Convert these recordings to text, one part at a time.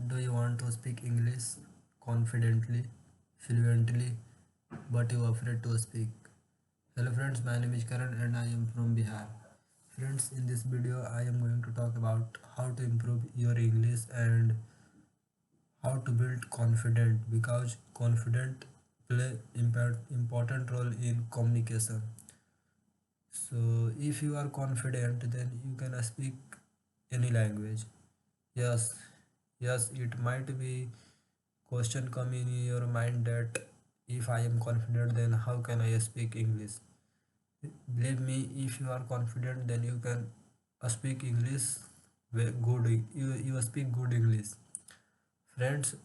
Do you want to speak English confidently, fluently, but you are afraid to speak? Hello friends, my name is Karan and I am from Bihar. Friends, in this video I am going to talk about how to improve your English and how to build confidence because confidence play important role in communication. So if you are confident then you can speak any language. Yes, yes, it might be question come in your mind that if I am confident then how can I speak English? Believe me, if you are confident then you can speak English good. You speak good English. Friends,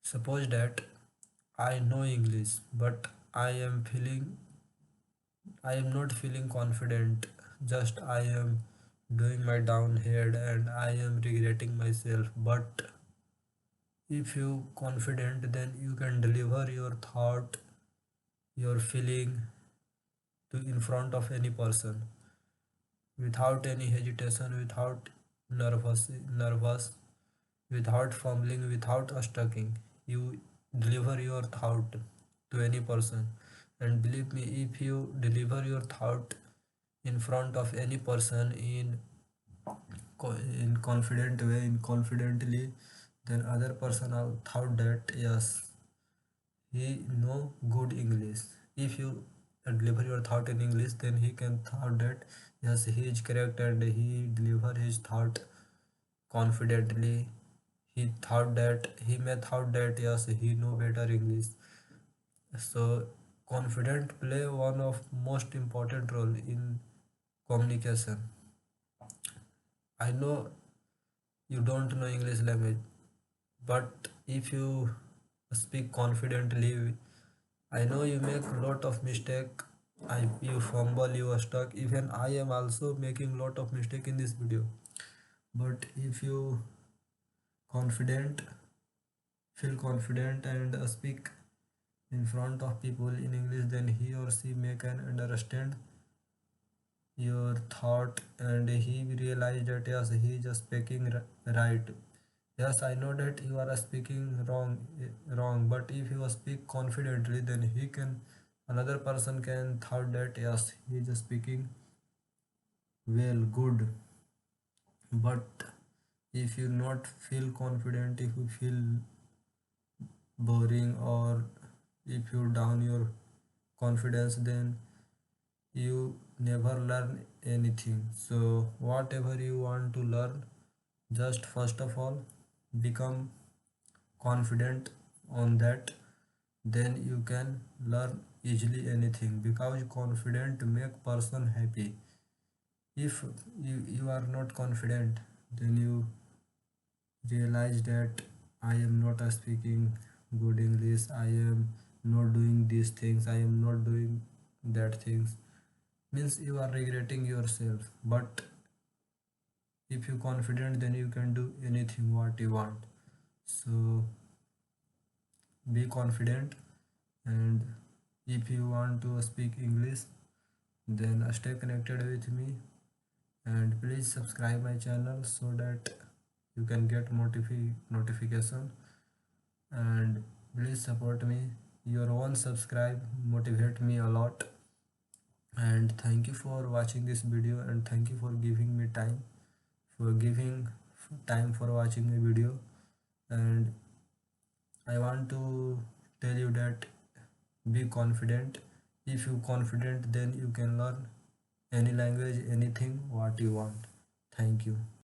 suppose that I know English but I am not feeling confident. Just I am doing my down head and I am regretting myself. But if you confident then you can deliver your thought, your feeling to in front of any person without any hesitation, without nervous, without fumbling, without stucking. You deliver your thought to any person, and believe me, if you deliver your thought in front of any person in confident way, in confidently, then other person have thought that yes, he know good English. If you deliver your thought in English then he can thought that yes, he is correct and he deliver his thought confidently. He thought that he may thought that yes, he know better English. So confident play one of most important role in communication. I know you don't know English language, but if you speak confidently, I know you make lot of mistake. You fumble, you are stuck. Even I am also making lot of mistake in this video. But if you confident, feel confident and speak in front of people in English, then he or she may can understand your thought and he realize that yes, he is speaking right. Yes, I know that you are speaking wrong, but if you speak confidently then he can, another person can thought that yes, he is speaking well, good. But if you not feel confident, if you feel boring, or if you down your confidence, then you never learn anything. So whatever you want to learn, just first of all become confident on that, then you can learn easily anything because confident make person happy. If you are not confident then you realize that I am not speaking good English, I am not doing these things, I am not doing that things, means you are regretting yourself. But if you confident then you can do anything what you want. So be confident, and if you want to speak English then stay connected with me, and please subscribe my channel so that you can get notification, and please support me. Your own subscribe motivate me a lot. And thank you for watching this video, and thank you for giving me time, for giving time for watching my video. And I want to tell you that be confident. If you confident then you can learn any language, anything what you want. Thank you.